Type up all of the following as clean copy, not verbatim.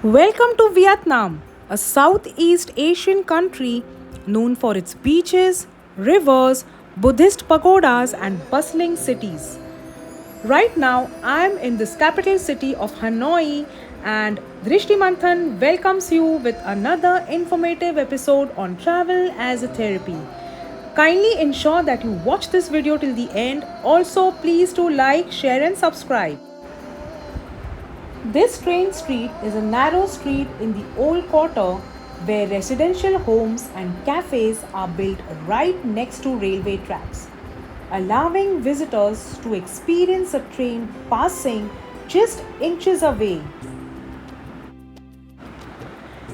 Welcome to Vietnam, a Southeast Asian country known for its beaches, rivers, Buddhist pagodas, and bustling cities. Right now, I am in this capital city of Hanoi, and Drishti Manthan welcomes you with another informative episode on travel as a therapy. Kindly ensure that you watch this video till the end. Also, please do like, share, and subscribe. This train street is a narrow street in the old quarter where residential homes and cafes are built right next to railway tracks, allowing visitors to experience a train passing just inches away.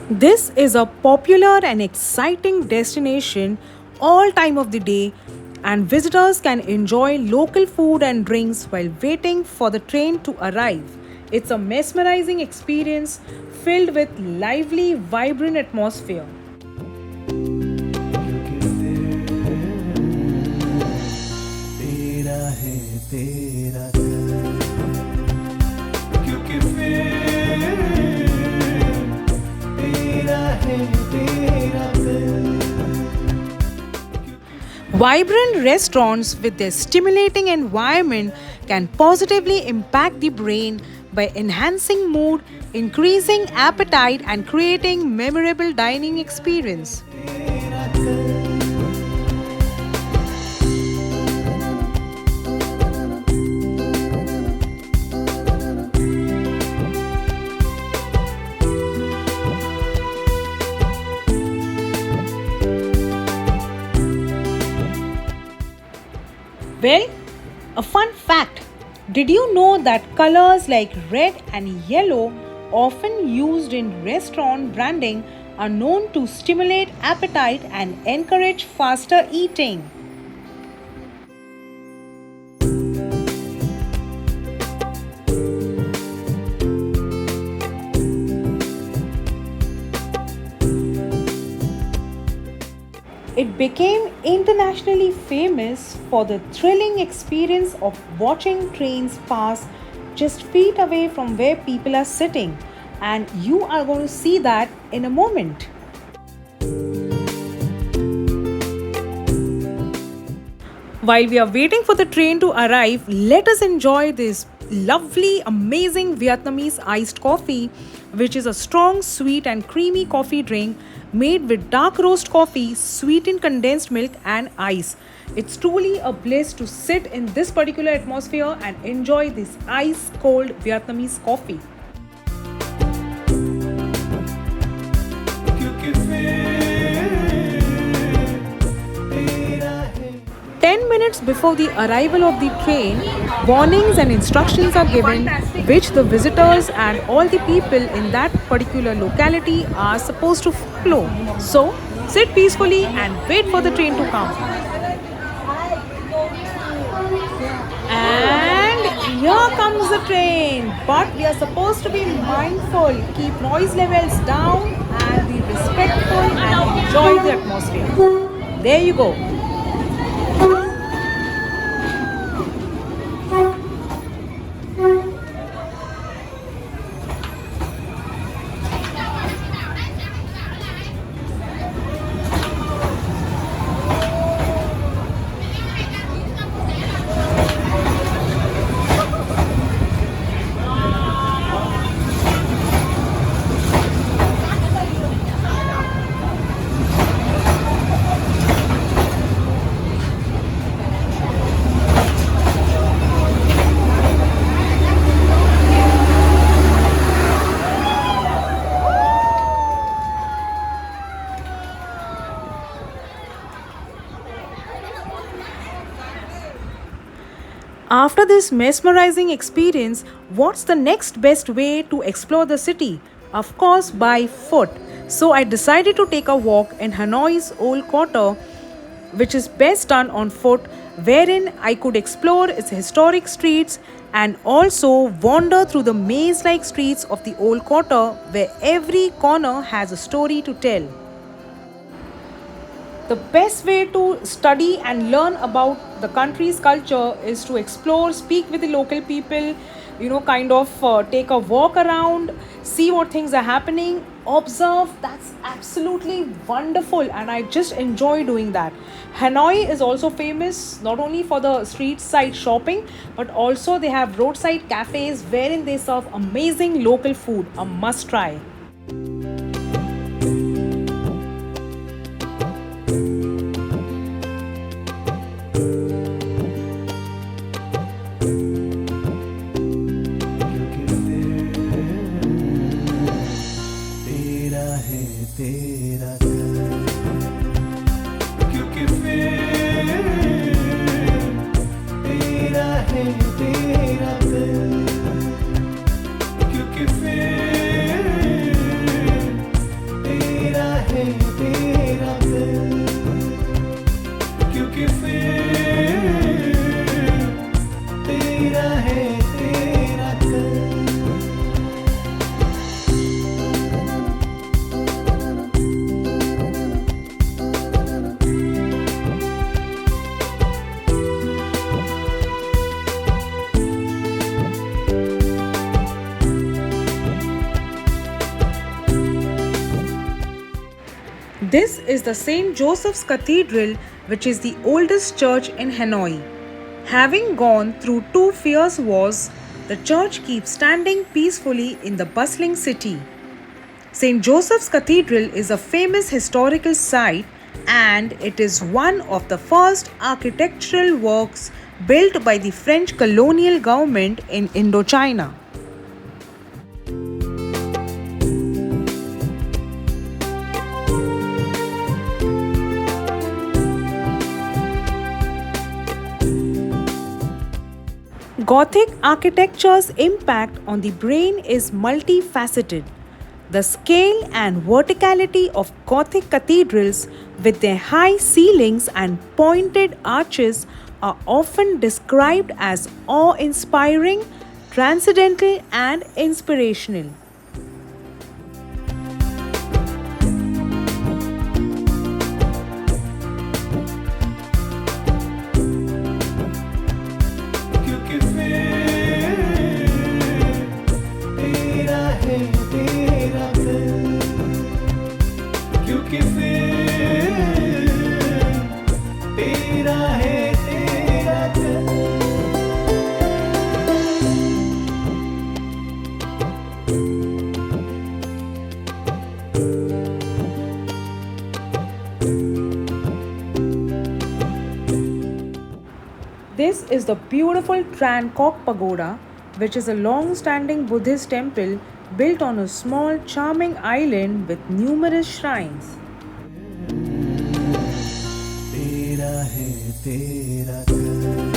This is a popular and exciting destination all time of the day, and visitors can enjoy local food and drinks while waiting for the train to arrive. It's a mesmerizing experience filled with lively, vibrant atmosphere. तेरा है तेरा घर क्योंकि फिर तेरा है तेरा घर Vibrant restaurants with their stimulating environment can positively impact the brain by enhancing mood, increasing appetite, and creating memorable dining experience. Well, a fun fact. Did you know that colors like red and yellow, often used in restaurant branding, are known to stimulate appetite and encourage faster eating? It became internationally famous for the thrilling experience of watching trains pass just feet away from where people are sitting. And you are going to see that in a moment. While we are waiting for the train to arrive, let us enjoy this lovely, amazing Vietnamese iced coffee, which is a strong, sweet, and creamy coffee drink made with dark roast coffee, sweetened condensed milk, and ice. It's truly a bliss to sit in this particular atmosphere and enjoy this ice cold Vietnamese coffee. क्योंकि फिर तेरा है 10 minutes before the arrival of the train, warnings and instructions are given which the visitors and all the people in that particular locality are supposed to follow. So, sit peacefully and wait for the train to come. And here comes the train. But we are supposed to be mindful, keep noise levels down, and be respectful and enjoy the atmosphere. There you go. After this mesmerizing experience, what's the next best way to explore the city? Of course, by foot. So I decided to take a walk in Hanoi's old quarter, which is best done on foot, wherein I could explore its historic streets and also wander through the maze like streets of the old quarter, where every corner has a story to tell. The best way to study and learn about the country's culture is to explore, speak with the local people, kind of take a walk around, see what things are happening, observe. That's absolutely wonderful, and I just enjoy doing that. Hanoi is also famous not only for the street side shopping, but also they have roadside cafes wherein they serve amazing local food, a must try. क्योंकि फिर तेरा है तेरा घर, क्योंकि फिर तेरा है तेरा घर, क्योंकि फिर तेरा है तेरा घर, क्योंकि फिर तेरा है तेरा घर. This is the St. Joseph's Cathedral, which is the oldest church in Hanoi. Having gone through two fierce wars, the church keeps standing peacefully in the bustling city. St. Joseph's Cathedral is a famous historical site, and it is one of the first architectural works built by the French colonial government in Indochina. Gothic architecture's impact on the brain is multifaceted. The scale and verticality of Gothic cathedrals, with their high ceilings and pointed arches, are often described as awe inspiring, transcendental, and inspirational. क्योंकि फिर तेरा है तेरा घर, क्योंकि फिर तेरा है तेरा घर. This is the beautiful Tran Kok Pagoda, which is a long standing Buddhist temple built on a small, charming island with numerous shrines. तेरा है तेरा घर,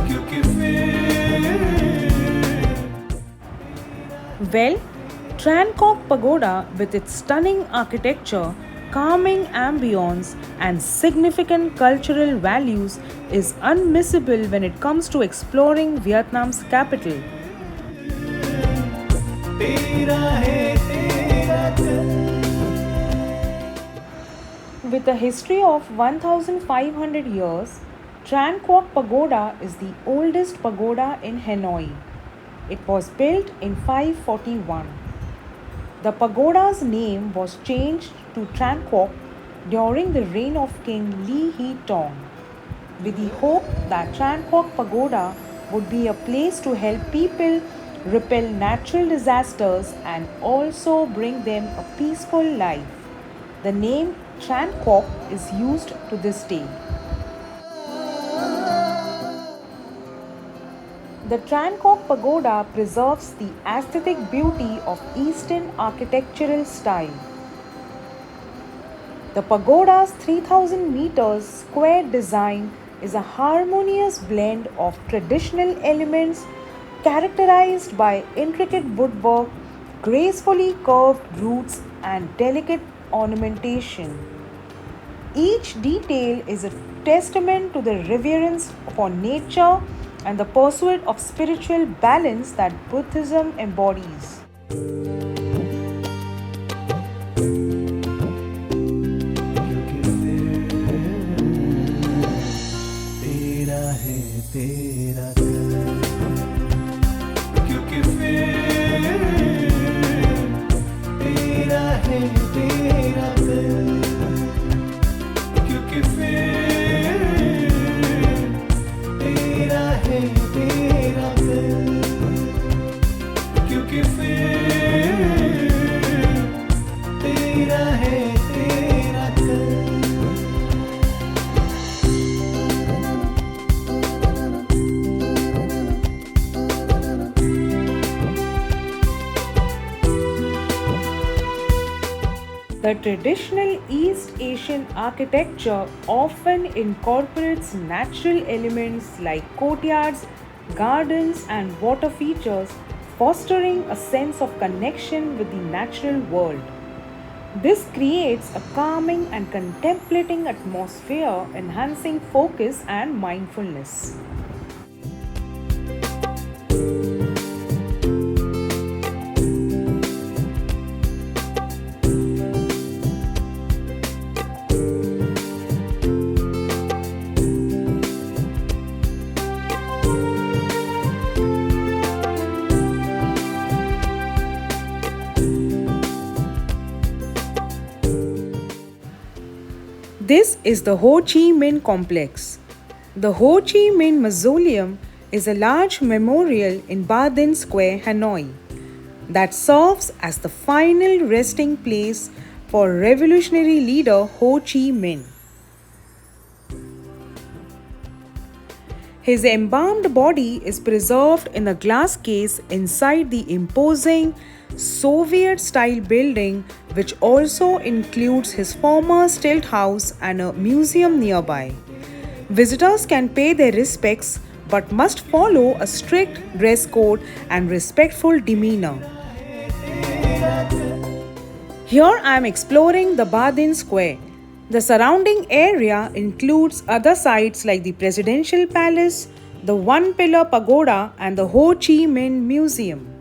क्योंकि फिर Well, Tran Kok Pagoda, with its stunning architecture, calming ambience, and significant cultural values, is unmissable when it comes to exploring Vietnam's capital. तेरा है तेरा घर. With a history of 1,500 years, Tran Quoc Pagoda is the oldest pagoda in Hanoi. It was built in 541. The pagoda's name was changed to Tran Quoc during the reign of King Li He Tong, with the hope that Tran Quoc Pagoda would be a place to help people repel natural disasters and also bring them a peaceful life. The name Tran Quoc is used to this day. The Tran Quoc Pagoda preserves the aesthetic beauty of Eastern architectural style. The pagoda's 3,000 meters square design is a harmonious blend of traditional elements characterized by intricate woodwork, gracefully curved roots, and delicate ornamentation. Each detail is a testament to the reverence for nature and the pursuit of spiritual balance that Buddhism embodies. क्योंकि फिर तेरा है तेरा घर, क्योंकि फिर तेरा है तेरा कल। The traditional East Asian architecture often incorporates natural elements like courtyards, gardens, and water features, fostering a sense of connection with the natural world. This creates a calming and contemplating atmosphere, enhancing focus and mindfulness. This is the Ho Chi Minh Complex. The Ho Chi Minh Mausoleum is a large memorial in Ba Dinh Square, Hanoi, that serves as the final resting place for revolutionary leader Ho Chi Minh. His embalmed body is preserved in a glass case inside the imposing Soviet style building, which also includes his former stilt house and a museum nearby. Visitors can pay their respects but must follow a strict dress code and respectful demeanor. Here I am exploring the Ba Dinh Square. The surrounding area includes other sites like the Presidential Palace, the One Pillar Pagoda, and the Ho Chi Minh Museum.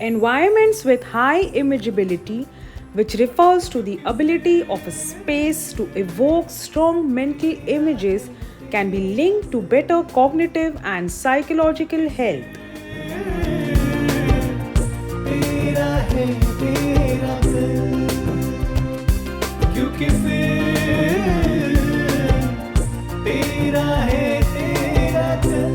Environments with high imageability, which refers to the ability of a space to evoke strong mental images, can be linked to better cognitive and psychological health. तेरा है तेरा कल, क्योंकि फिर तेरा है तेरा कल।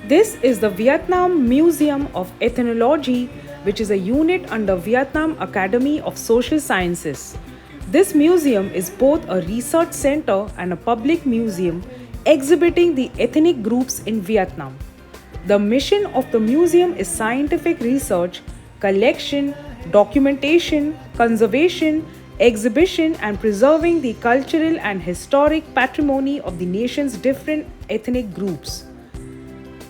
This is the Vietnam Museum of Ethnology, which is a unit under Vietnam Academy of Social Sciences. This museum is both a research center and a public museum exhibiting the ethnic groups in Vietnam. The mission of the museum is scientific research, collection, documentation, conservation, exhibition, and preserving the cultural and historic patrimony of the nation's different ethnic groups.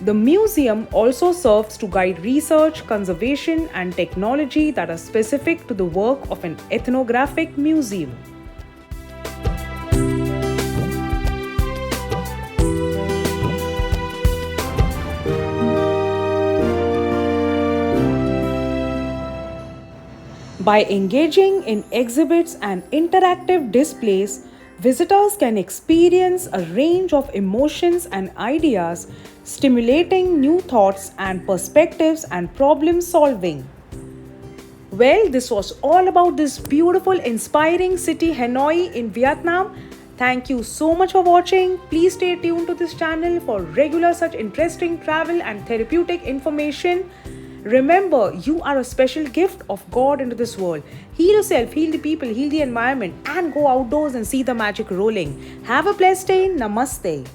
The museum also serves to guide research, conservation, and technology that are specific to the work of an ethnographic museum. By engaging in exhibits and interactive displays, visitors can experience a range of emotions and ideas, stimulating new thoughts and perspectives and problem solving. Well, this was all about this beautiful, inspiring city, Hanoi in Vietnam. Thank you so much for watching. Please stay tuned to this channel for regular such interesting travel and therapeutic information. Remember, you are a special gift of God into this world. Heal yourself, heal the people, heal the environment, and go outdoors and see the magic rolling. Have a blessed day. Namaste.